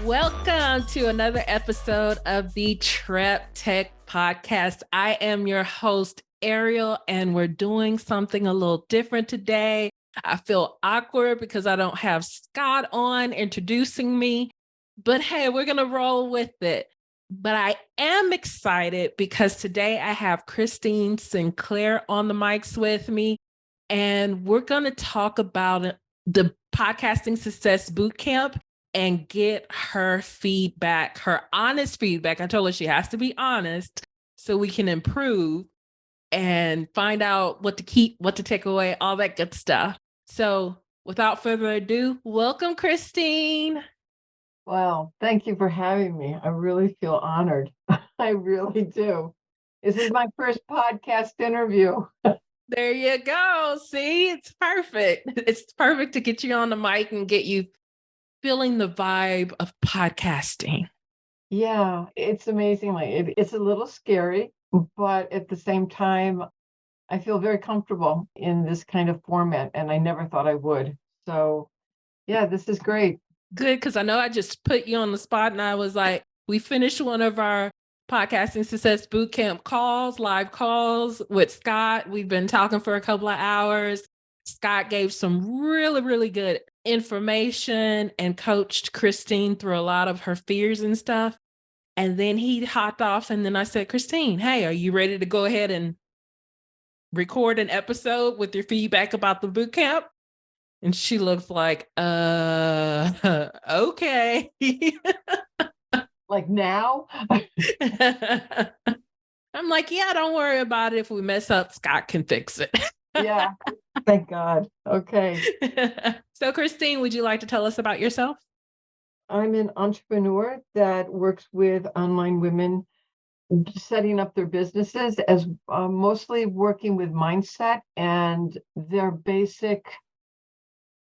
Welcome to another episode of the TrepTECH Podcast. I am your host, Airial, and we're doing something a little different today. I feel awkward because I don't have Scott on introducing me, but hey, we're going to roll with it. But I am excited because today I have Christine Sinclair on the mics with me, and we're going to talk about the Podcasting Success Bootcamp and get her feedback, her honest feedback. I told her she has to be honest so we can improve and find out what to keep, what to take away, all that good stuff. So without further ado, welcome, Christine. Wow, thank you for having me. I really feel honored. I really do. This is my first podcast interview. There you go. See, it's perfect. It's perfect to get you on the mic and get you feeling the vibe of podcasting. Yeah, it's amazingly. It's a little scary, but at the same time, I feel very comfortable in this kind of format, and I never thought I would. So, yeah, this is great. Good, because I know I just put you on the spot and I was like, we finished one of our Podcasting Success Bootcamp calls, live calls with Scott. We've been talking for a couple of hours. Scott gave some really, really good information and coached Christine through a lot of her fears and stuff. And then he hopped off and then I said, Christine, hey, are you ready to go ahead and record an episode with your feedback about the bootcamp? And she looks like, okay. Like now? I'm like, yeah, don't worry about it. If we mess up, Scott can fix it. Yeah, thank God. Okay. So, Christine, would you like to tell us about yourself? I'm an entrepreneur that works with online women setting up their businesses, as mostly working with mindset and their basic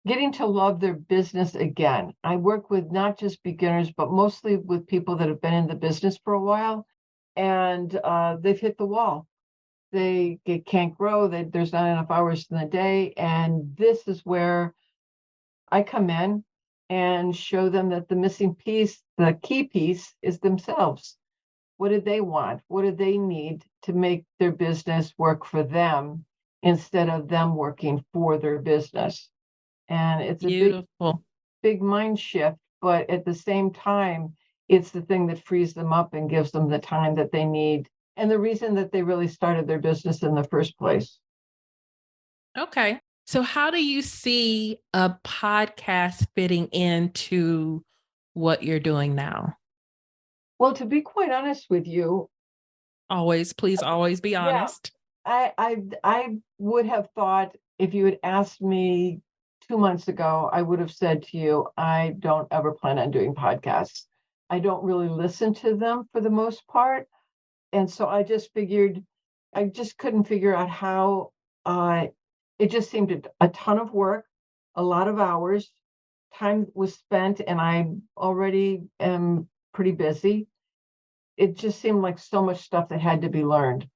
getting to love their business again. I work with not just beginners, but mostly with people that have been in the business for a while and they've hit the wall. They can't grow. There's not enough hours in the day. And this is where I come in and show them that the missing piece, the key piece, is themselves. What do they want? What do they need to make their business work for them instead of them working for their business? And it's a big mind shift, but at the same time, it's the thing that frees them up and gives them the time that they need and the reason that they really started their business in the first place. Okay. So how do you see a podcast fitting into what you're doing now? Well, to be quite honest with you, please always be honest. Yeah, I would have thought if you had asked me 2 months ago, I would have said to you, I don't ever plan on doing podcasts. I don't really listen to them for the most part. And so I just couldn't figure out how. It just seemed a ton of work, a lot of hours, time was spent, and I already am pretty busy. It just seemed like so much stuff that had to be learned.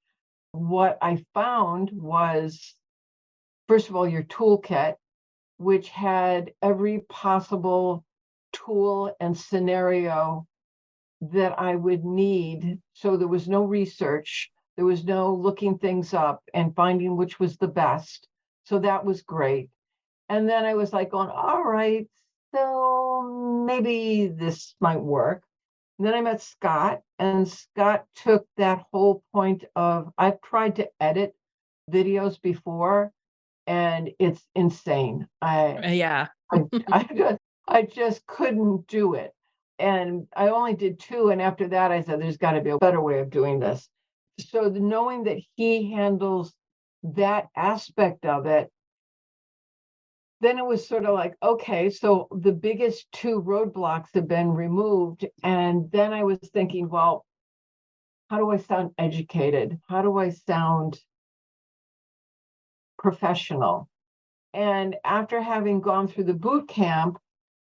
What I found was, first of all, your toolkit, which had every possible tool and scenario that I would need. So there was no research, there was no looking things up and finding which was the best. So that was great. And then I was like going, all right, so maybe this might work. And then I met Scott, and Scott took that whole point of, I've tried to edit videos before, and it's insane. I just couldn't do it. And I only did 2. And after that, I said, there's got to be a better way of doing this. So knowing that he handles that aspect of it, then it was sort of like, okay, so the biggest 2 roadblocks have been removed. And then I was thinking, well, how do I sound educated? How do I sound professional? And after having gone through the boot camp,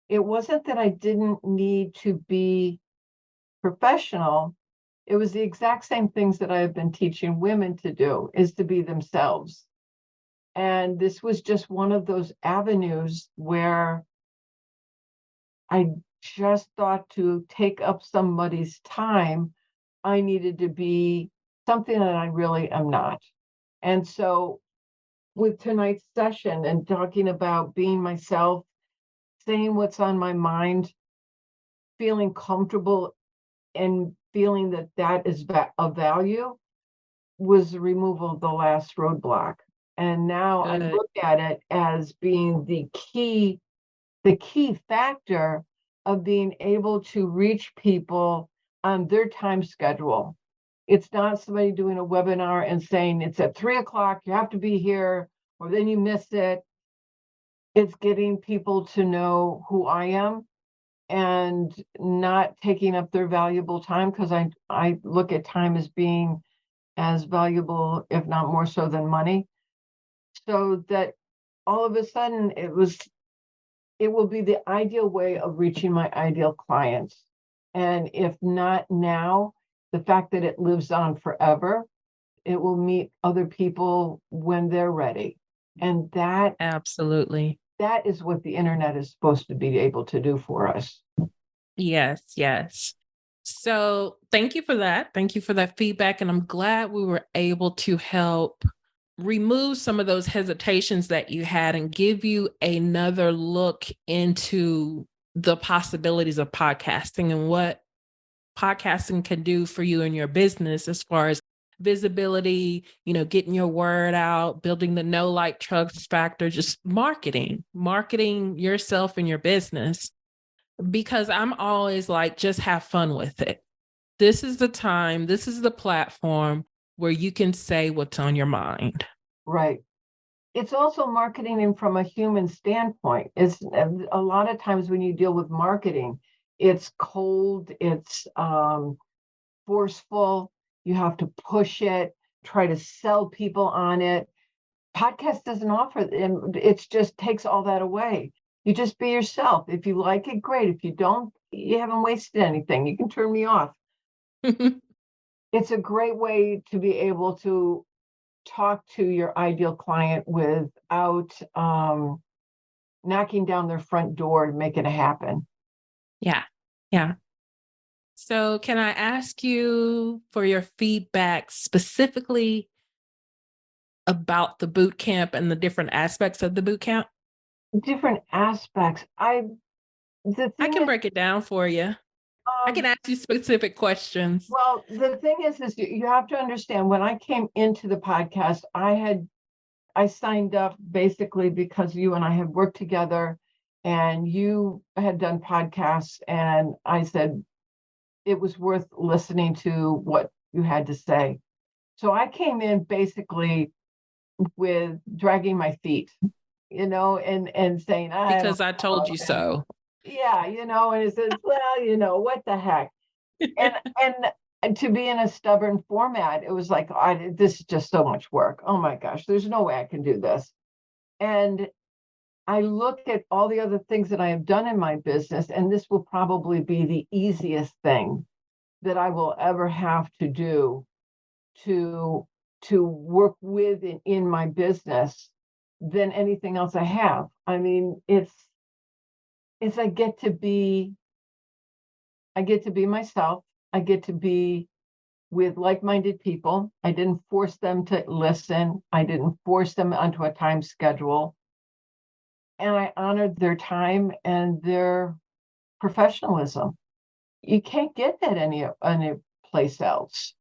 it wasn't that I didn't need to be professional. It was the exact same things that I have been teaching women to do, is to be themselves. And this was just one of those avenues where I just thought to take up somebody's time, I needed to be something that I really am not. And so with tonight's session and talking about being myself, saying what's on my mind, feeling comfortable and feeling that that is of value was the removal of the last roadblock. And now I Good. look at it as being the key factor of being able to reach people on their time schedule. It's not somebody doing a webinar and saying it's at 3:00, you have to be here, or then you miss it. It's getting people to know who I am and not taking up their valuable time, because I look at time as being as valuable, if not more so than money. So that all of a sudden it will be the ideal way of reaching my ideal clients. And if not now, the fact that it lives on forever, it will meet other people when they're ready. And Absolutely. that is what the internet is supposed to be able to do for us. Yes, yes. So thank you for that. Thank you for that feedback. And I'm glad we were able to help remove some of those hesitations that you had and give you another look into the possibilities of podcasting and what podcasting can do for you and your business as far as visibility, getting your word out, building the know, like, trust factor, just marketing yourself and your business. Because I'm always like, just have fun with it. This is the time, this is the platform where you can say what's on your mind. Right. It's also marketing from a human standpoint. It's a lot of times when you deal with marketing, it's cold, it's forceful. You have to push it, try to sell people on it. Podcast doesn't offer, and it just takes all that away. You just be yourself. If you like it, great. If you don't, you haven't wasted anything. You can turn me off. It's a great way to be able to talk to your ideal client without knocking down their front door and making it happen. Yeah. Yeah. So can I ask you for your feedback specifically about the boot camp and the different aspects of the boot camp? Different aspects. I can break it down for you. I can ask you specific questions. Well, the thing is you have to understand, when I came into the podcast, I signed up basically because you and I had worked together and you had done podcasts, and I said it was worth listening to what you had to say. So I came in basically with dragging my feet, and saying, Because I told you so. Yeah, and it says, well, what the heck? And to be in a stubborn format, it was like, this is just so much work. Oh my gosh, there's no way I can do this. And I look at all the other things that I have done in my business, and this will probably be the easiest thing that I will ever have to do to work with in my business than anything else I have. I mean, it's I get to be myself. I get to be with like-minded people. I didn't force them to listen. I didn't force them onto a time schedule. And I honored their time and their professionalism. You can't get that any place else.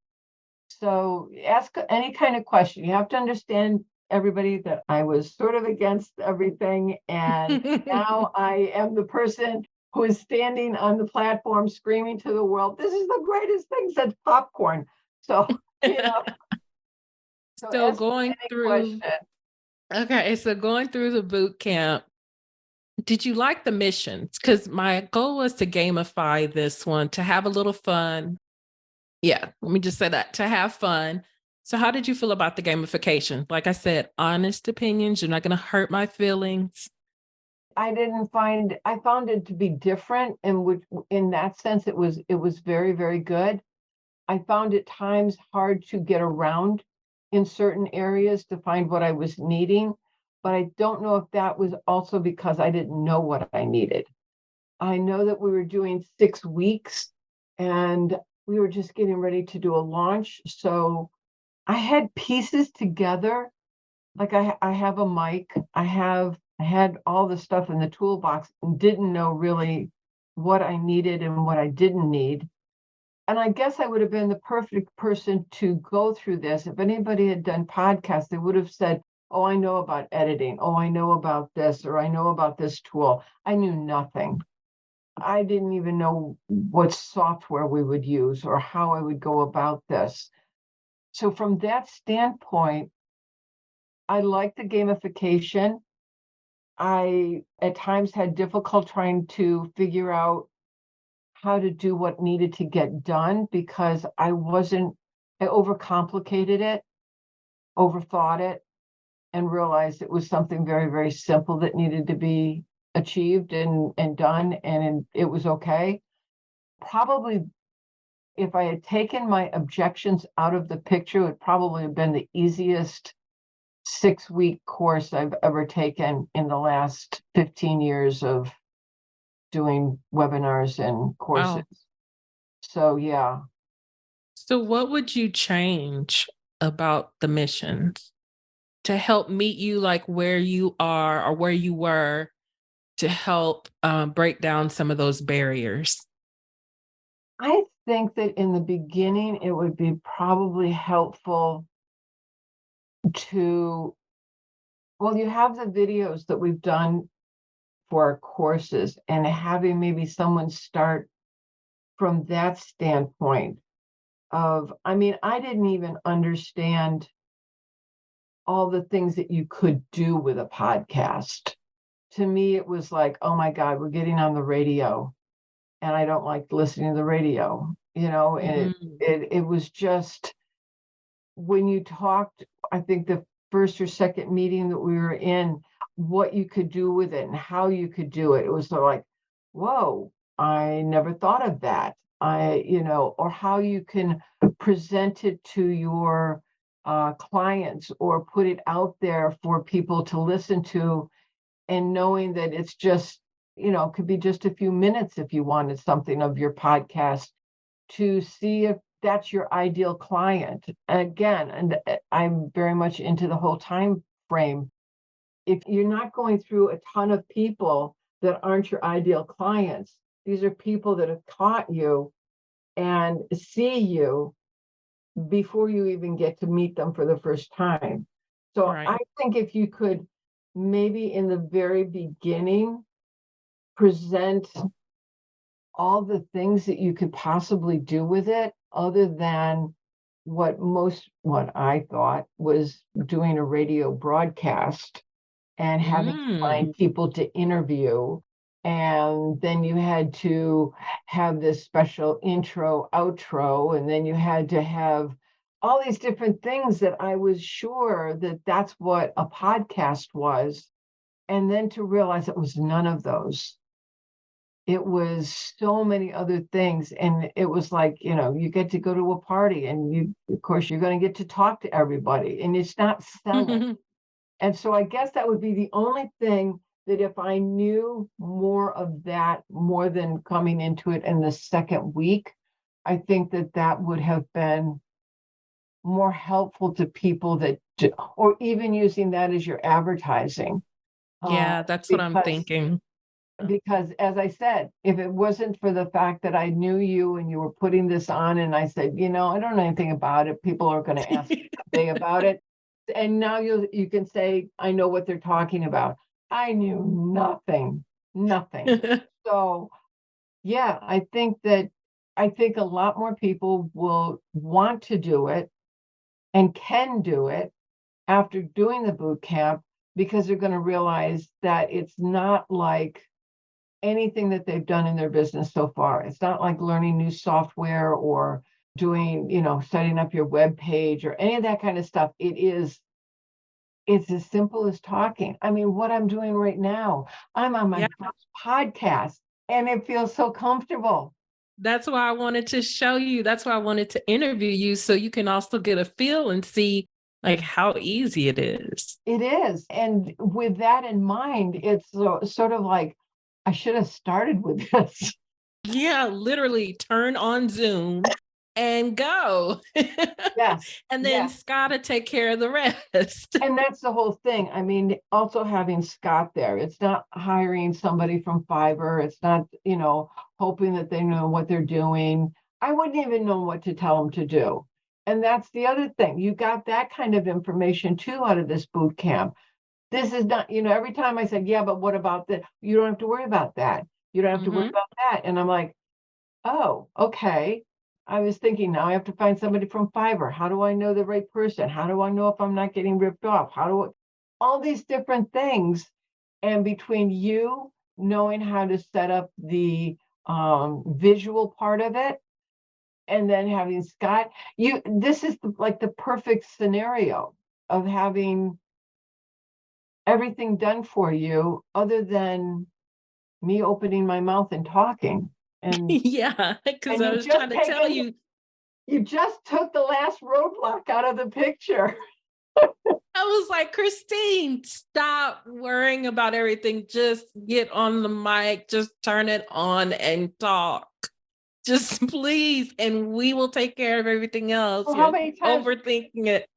So ask any kind of question. You have to understand, everybody, that I was sort of against everything. And now I am the person who is standing on the platform screaming to the world, this is the greatest thing since popcorn. So, So going through the boot camp, did you like the missions? Because my goal was to gamify this one, to have a little fun. Yeah, let me just say that, to have fun. So how did you feel about the gamification? Like I said, honest opinions. You're not going to hurt my feelings. I found it to be different, and in that sense, it was very, very good. I found at times hard to get around in certain areas to find what I was needing, but I don't know if that was also because I didn't know what I needed. I know that we were doing 6 weeks and we were just getting ready to do a launch. So I had pieces together. Like I have a mic, I had all the stuff in the toolbox and didn't know really what I needed and what I didn't need. And I guess I would have been the perfect person to go through this. If anybody had done podcasts, they would have said, oh, I know about editing. Oh, I know about this, or I know about this tool. I knew nothing. I didn't even know what software we would use or how I would go about this. So from that standpoint, I like the gamification. I at times had difficult trying to figure out how to do what needed to get done because I overcomplicated it, overthought it, and realized it was something very, very simple that needed to be achieved and done, and it was okay. Probably if I had taken my objections out of the picture, it would probably have been the easiest 6-week course I've ever taken in the last 15 years of doing webinars and courses. Wow. So, yeah. So what would you change about the missions to help meet you like where you are or where you were to help break down some of those barriers? I think that in the beginning, it would be probably helpful to, well, you have the videos that we've done for our courses and having maybe someone start from that standpoint of, I mean, I didn't even understand all the things that you could do with a podcast. To me, it was like, oh my God, we're getting on the radio and I don't like listening to the radio, and Mm, it was just when you talked, I think the first or second meeting that we were in, what you could do with it and how you could do it. It was sort of like, whoa, I never thought of that. Or how you can present it to your clients or put it out there for people to listen to, and knowing that it's just, could be just a few minutes if you wanted something of your podcast to see if that's your ideal client. Again, and I'm very much into the whole time frame. If you're not going through a ton of people that aren't your ideal clients, these are people that have caught you and see you before you even get to meet them for the first time. So I right. think if you could maybe in the very beginning present all the things that you could possibly do with it other than what I thought was doing a radio broadcast and having to Mm, find people to interview. And then you had to have this special intro, outro, and then you had to have all these different things that I was sure that that's what a podcast was. And then to realize it was none of those. It was so many other things, and it was like, you get to go to a party and of course, you're gonna get to talk to everybody, and it's not selling. And so I guess that would be the only thing that if I knew more of that, more than coming into it in the second week, I think that that would have been more helpful to people or even using that as your advertising. Uh, yeah, that's what I'm because thinking. because as I said, if it wasn't for the fact that I knew you and you were putting this on and I said, I don't know anything about it, people are going to ask me about it. And now you can say, I know what they're talking about. I knew nothing, nothing. So yeah, I think a lot more people will want to do it and can do it after doing the boot camp because they're going to realize that it's not like anything that they've done in their business so far. It's not like learning new software or doing, setting up your web page or any of that kind of stuff. It's as simple as talking. I mean, what I'm doing right now, I'm on my Yeah, first podcast and it feels so comfortable. that's why I wanted to show you. That's why I wanted to interview you so you can also get a feel and see like how easy it is. It is. And with that in mind, it's sort of like I should have started with this. Yeah, literally turn on Zoom and go. Yes. And then Yes. Scott to take care of the rest. And that's the whole thing. I mean, also having Scott there, it's not hiring somebody from Fiverr. It's not, hoping that they know what they're doing. I wouldn't even know what to tell them to do. And that's the other thing. You got that kind of information too out of this boot camp. This is not, every time I said, yeah, but what about this? You don't have to worry about that. You don't have to worry about that. And I'm like, oh, okay. I was thinking now I have to find somebody from Fiverr. How do I know the right person? How do I know if I'm not getting ripped off? All these different things. And between you knowing how to set up the visual part of it, and then having Scott, this is like the perfect scenario of having everything done for you other than me opening my mouth and talking. And Yeah, because I was trying to tell you. You just took the last roadblock out of the picture. I was like, Christine, stop worrying about everything. Just get on the mic, just turn it on and talk. Just please. And we will take care of everything else. Well, how many times overthinking it?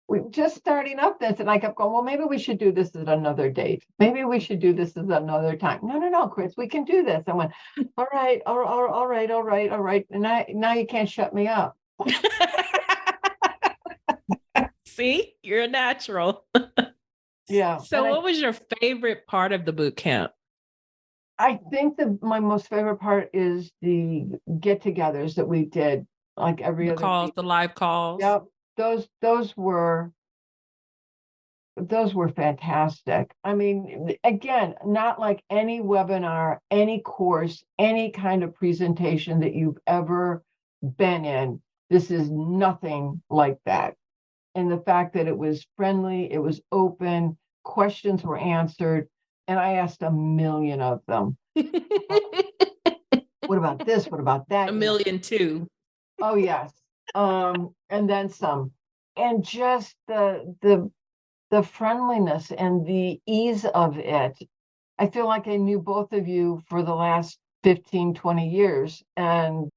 We're just starting up this, and I kept going, well, maybe we should do this at another date. Maybe we should do this at another time. No, Chris, we can do this. I went, all right. And now you can't shut me up. See, you're a natural. Yeah. So what was your favorite part of the boot camp? I think that my most favorite part is the get-togethers that we did, like every other calls, week. the live calls. Yep. Those were fantastic. I mean, again, not like any webinar, any course, any kind of presentation that you've ever been in. This is nothing like that. And the fact that it was friendly, it was open, questions were answered, and I asked a million of them. What about this? What about that? A million too. Oh, yes. And then some. And just the friendliness and the ease of it. I feel like I knew both of you for the last 15, 20 years. And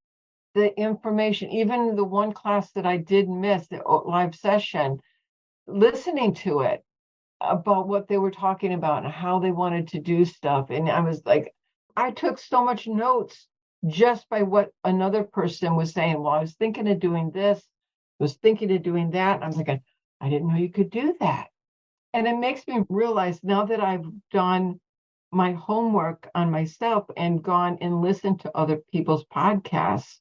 the information, even the one class that I did miss, the live session, listening to it about what they were talking about and how they wanted to do stuff. And I was like, I took so much notes just by what another person was saying. Well, I was thinking of doing this, was thinking of doing that. And I'm thinking, I didn't know you could do that. And it makes me realize now that I've done my homework on myself and gone and listened to other people's podcasts,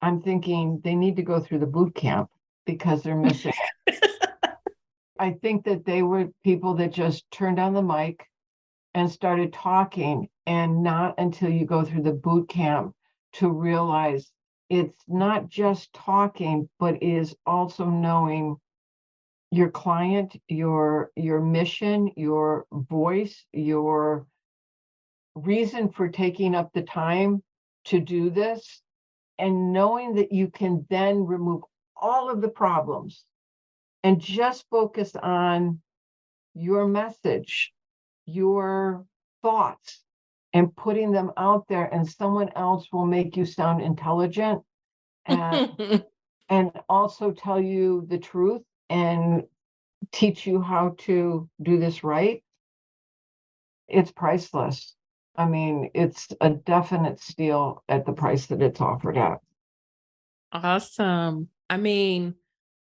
I'm thinking they need to go through the boot camp because they're missing it. I think that they were people that just turned on the mic and started talking, and not until you go through the boot camp to realize it's not just talking, but is also knowing your client, your mission, your voice, your reason for taking up the time to do this, and knowing that you can then remove all of the problems and just focus on your message, your thoughts, and putting them out there, and someone else will make you sound intelligent and and also tell you the truth and teach you how to do this right. It's priceless. I mean, it's a definite steal at the price that it's offered at. Awesome. I mean,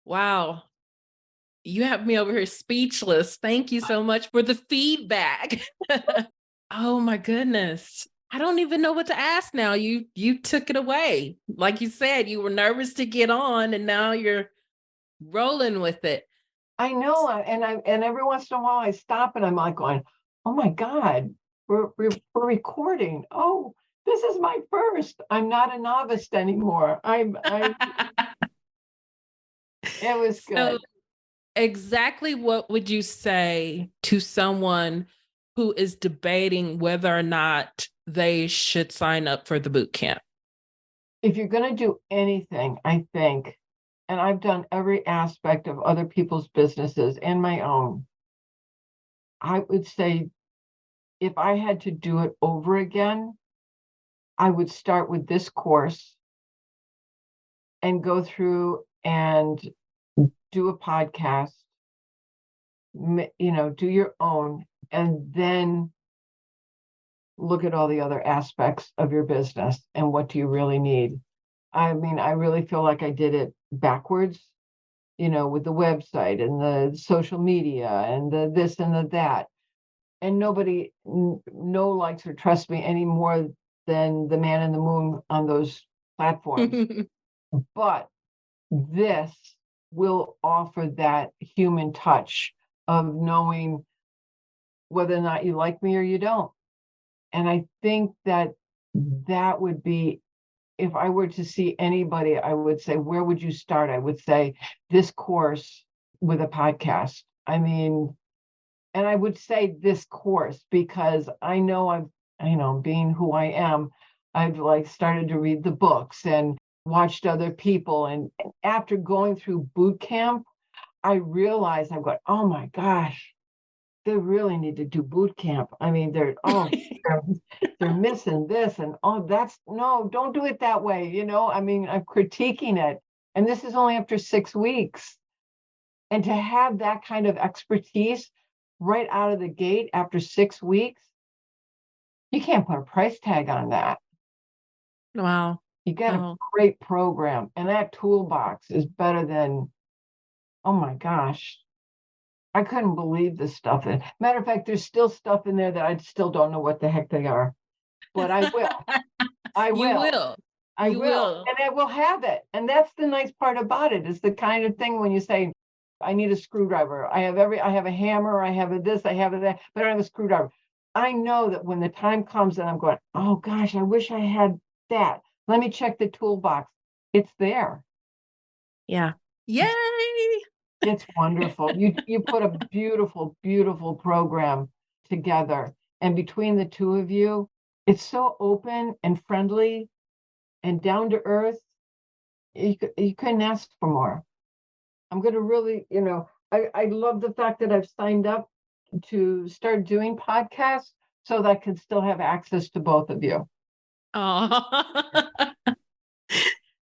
wow. You have me over here speechless. Thank you so much for the feedback. Oh my goodness. I don't even know what to ask now. You took it away. Like you said, you were nervous to get on and now you're rolling with it. I know, and every once in a while I stop and I'm like going, "Oh my God, we're recording. Oh, this is my first. I'm not a novice anymore. It was good." So exactly what would you say to someone who is debating whether or not they should sign up for the boot camp? If you're going to do anything, I think, and I've done every aspect of other people's businesses and my own, I would say if I had to do it over again, I would start with this course and go through and do a podcast, do your own, and then look at all the other aspects of your business and what do you really need. I mean, I really feel like I did it backwards, with the website and the social media and the this and the that. And nobody no likes or trusts me any more than the man in the moon on those platforms. But this will offer that human touch of knowing whether or not you like me or you don't. And I think that would be, if I were to see anybody, I would say, where would you start? I would say this course with a podcast. I mean, and I would say this course because I know being who I am, I've like started to read the books and watched other people. And after going through boot camp, I realized I'm going, oh my gosh, they really need to do boot camp. I mean, they're missing this and no, don't do it that way. I mean, I'm critiquing it. And this is only after 6 weeks. And to have that kind of expertise right out of the gate after 6 weeks, you can't put a price tag on that. Wow. You get a great program, and that toolbox is better than, oh my gosh, I couldn't believe this stuff. Matter of fact, there's still stuff in there that I still don't know what the heck they are, but I will. I will. You will. I will. And I will have it. And that's the nice part about it. It's the kind of thing when you say, I need a screwdriver. I have a hammer, I have a this, I have a that, but I don't have a screwdriver. I know that when the time comes and I'm going, oh gosh, I wish I had that. Let me check the toolbox. It's there. Yeah. Yay. It's wonderful. You put a beautiful, beautiful program together. And between the two of you, it's so open and friendly and down to earth. You couldn't ask for more. I'm going to really, I love the fact that I've signed up to start doing podcasts so that I can still have access to both of you. Oh.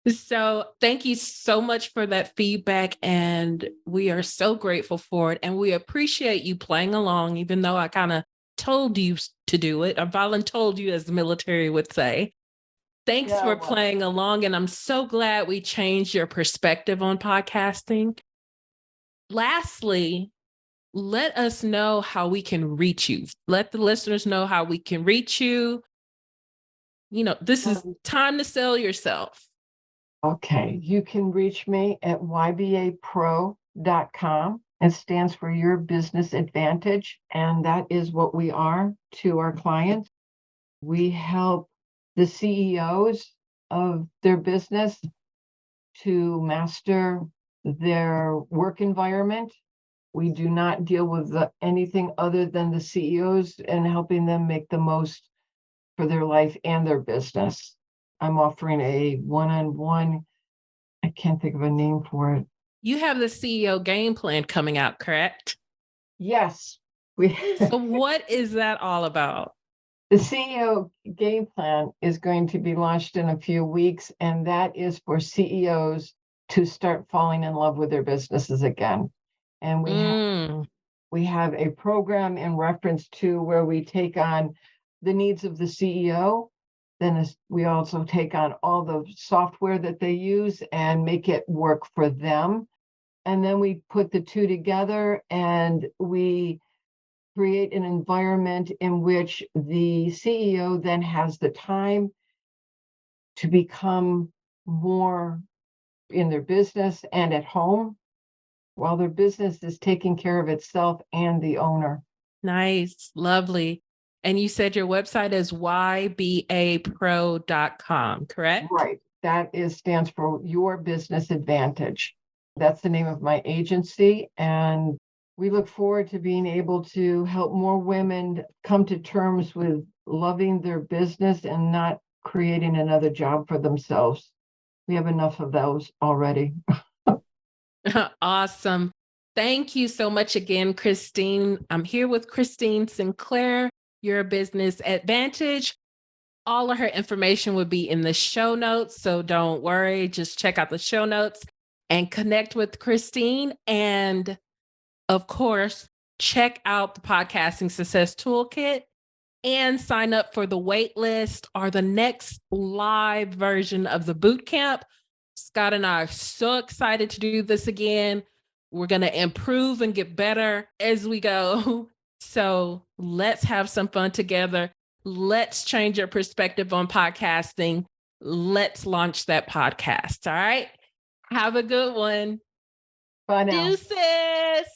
So thank you so much for that feedback. And we are so grateful for it. And we appreciate you playing along, even though I kind of told you to do it. I voluntold you, as the military would say. Thanks for playing along. And I'm so glad we changed your perspective on podcasting. Lastly, let us know how we can reach you. Let the listeners know how we can reach you. This is time to sell yourself. Okay, you can reach me at ybapro.com. It stands for Your Business Advantage, and that is what we are to our clients. We help the CEOs of their business to master their work environment. We do not deal with anything other than the CEOs and helping them make the most for their life and their business. I'm offering a one-on-one, I can't think of a name for it. You have the CEO game plan coming out, correct? Yes. So what is that all about? The CEO game plan is going to be launched in a few weeks, and that is for CEOs to start falling in love with their businesses again. And we have a program in reference to where we take on the needs of the CEO. Then we also take on all the software that they use and make it work for them. And then we put the two together and we create an environment in which the CEO then has the time to become more in their business and at home while their business is taking care of itself and the owner. Nice. Lovely. And you said your website is ybapro.com, correct? Right. That stands for Your Business Advantage. That's the name of my agency. And we look forward to being able to help more women come to terms with loving their business and not creating another job for themselves. We have enough of those already. Awesome. Thank you so much again, Christine. I'm here with Christine Sinclair. your business advantage. All of her information would be in the show notes. So don't worry, just check out the show notes and connect with Christine. And of course, check out the Podcasting Success Toolkit and sign up for the wait list or the next live version of the bootcamp. Scott and I are so excited to do this again. We're going to improve and get better as we go. So let's have some fun together. Let's change your perspective on podcasting. Let's launch that podcast. All right. Have a good one. Bye now. Deuces.